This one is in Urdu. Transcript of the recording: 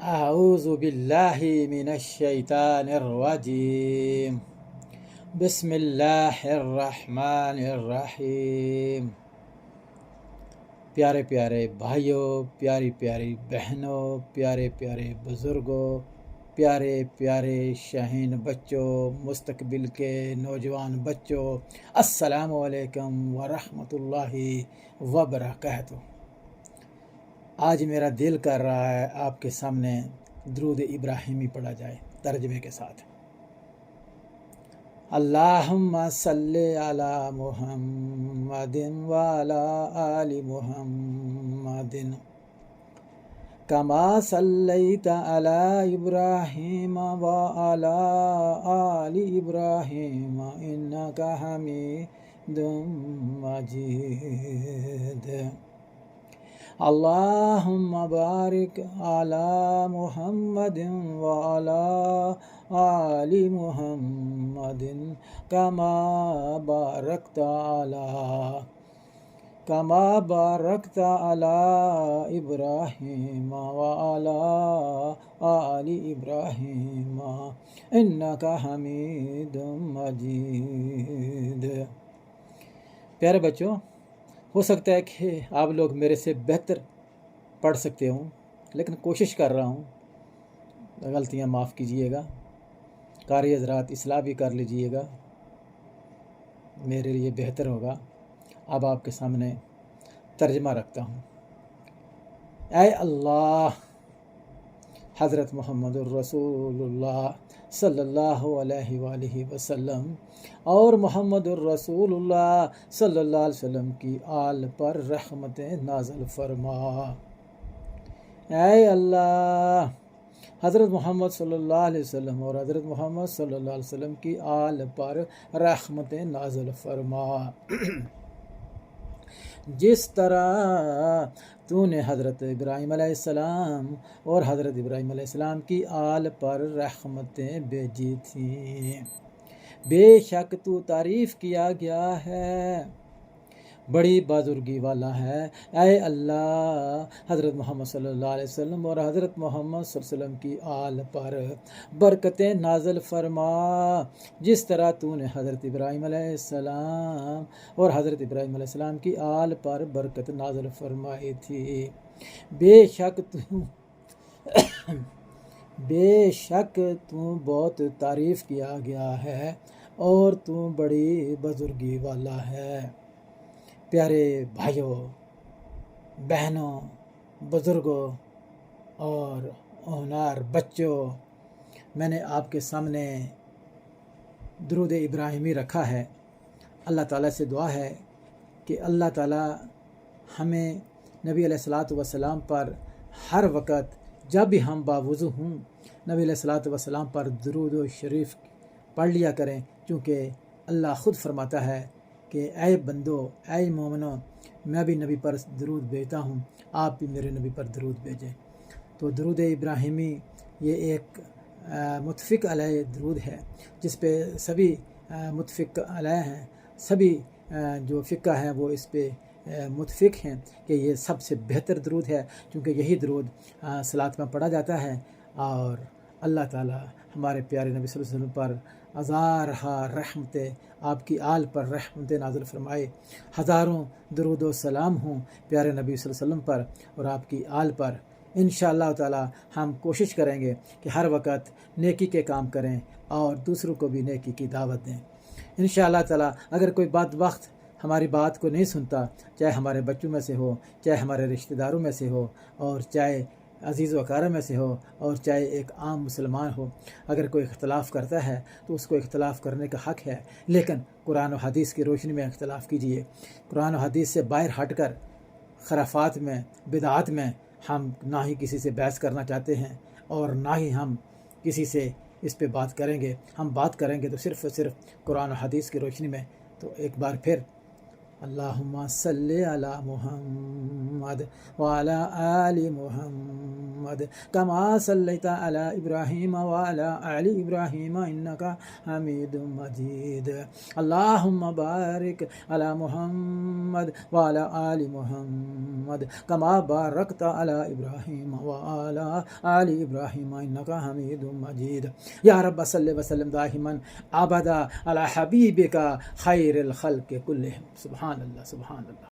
أعوذ بالله من الشيطان الرجيم بسم الله الرحمن الرحیم۔ پیارے پیارے بھائیوں، پیاری پیاری بہنوں، پیارے پیارے بزرگوں، پیارے پیارے شاہین بچوں، مستقبل کے نوجوان بچوں، السلام علیکم ورحمۃ اللہ وبرکاتہ۔ آج میرا دل کر رہا ہے آپ کے سامنے درود ابراہیمی پڑھا جائے ترجمے کے ساتھ۔ اللہم صلی علی محمد وعلی آل محمد کما صلیت علی ابراہیم وعلی آل ابراہیم انک حمید مجید۔ اللہم بارک علی محمد وعلی آل محمد کما بارکت علی ابراہیم وعلی آل ابراہیم انک حمید مجید۔ پیارے بچوں، ہو سکتا ہے کہ آپ لوگ میرے سے بہتر پڑھ سکتے ہوں، لیکن کوشش کر رہا ہوں، غلطیاں معاف کیجیے گا، قاری حضرات اصلاح بھی کر لیجیے گا، میرے لیے بہتر ہوگا۔ اب آپ کے سامنے ترجمہ رکھتا ہوں۔ اے اللہ، حضرت محمد الرسول اللہ صلی اللہ علیہ وآلہ وسلم اور محمد الرسول اللہ صلی اللہ علیہ وسلم کی آل پر رحمتیں نازل فرما۔ اے اللہ، حضرت محمد صلی اللہ علیہ وسلم اور حضرت محمد صلی اللہ علیہ وسلم کی آل پر رحمتیں نازل فرما۔ جس طرح تو نے حضرت ابراہیم علیہ السلام اور حضرت ابراہیم علیہ السلام کی آل پر رحمتیں بھیجی تھیں، بے شک تو تعریف کیا گیا ہے، بڑی بزرگی والا ہے۔ اے اللہ، حضرت محمد صلی اللہ علیہ وسلم اور حضرت محمد صلی اللہ علیہ وسلم کی آل پر برکتیں نازل فرما، جس طرح تو نے حضرت ابراہیم علیہ السلام اور حضرت ابراہیم علیہ السلام کی آل پر برکت نازل فرمائی تھی۔ بے شک تو بہت تعریف کیا گیا ہے اور تو بڑی بزرگی والا ہے۔ پیارے بھائیوں، بہنوں، بزرگوں اور ہونہار بچوں، میں نے آپ کے سامنے درود ابراہیمی رکھا ہے۔ اللہ تعالیٰ سے دعا ہے کہ اللہ تعالیٰ ہمیں نبی علیہ الصلاۃ والسلام پر ہر وقت جب بھی ہم باوضو ہوں، نبی علیہ الصلاۃ والسلام پر درود و شریف پڑھ لیا کریں، کیونکہ اللہ خود فرماتا ہے کہ اے بندو، اے مومنو، میں بھی نبی پر درود بھیجتا ہوں، آپ بھی میرے نبی پر درود بھیجیں۔ تو درود ابراہیمی یہ ایک متفق علیہ درود ہے، جس پہ سبھی متفق علیہ ہیں، سبھی جو فقہ ہیں وہ اس پہ متفق ہیں کہ یہ سب سے بہتر درود ہے، کیونکہ یہی درود صلاۃ میں پڑھا جاتا ہے، اور اللہ تعالیٰ ہمارے پیارے نبی صلی اللہ علیہ وسلم پر ہزارہا رحمتیں، آپ کی آل پر رحمتیں نازل فرمائے۔ ہزاروں درود و سلام ہوں پیارے نبی صلی اللہ علیہ وسلم پر اور آپ کی آل پر۔ انشاءاللہ تعالیٰ ہم کوشش کریں گے کہ ہر وقت نیکی کے کام کریں اور دوسروں کو بھی نیکی کی دعوت دیں۔ انشاءاللہ تعالیٰ اگر کوئی وقت ہماری بات کو نہیں سنتا، چاہے ہمارے بچوں میں سے ہو، چاہے ہمارے رشتہ داروں میں سے ہو، اور چاہے عزیز و اقارب میں سے ہو، اور چاہے ایک عام مسلمان ہو، اگر کوئی اختلاف کرتا ہے تو اس کو اختلاف کرنے کا حق ہے، لیکن قرآن و حدیث کی روشنی میں اختلاف کیجیے۔ قرآن و حدیث سے باہر ہٹ کر خرافات میں، بدعات میں ہم نہ ہی کسی سے بحث کرنا چاہتے ہیں، اور نہ ہی ہم کسی سے اس پہ بات کریں گے۔ ہم بات کریں گے تو صرف اور صرف قرآن و حدیث کی روشنی میں۔ تو ایک بار پھر اللهم صل على محمد وعلى آل محمد كما صليت على إبراهيم وعلى آل إبراهيم إنك حميد مجيد. اللهم بارك على محمد وعلى آل محمد كما باركت على إبراهيم وعلى آل إبراهيم إنك حميد مجيد. يا رب صل وسلم دائما أبدا على حبيبك خير الخلق كلهم. سبحان الله سبحان الله.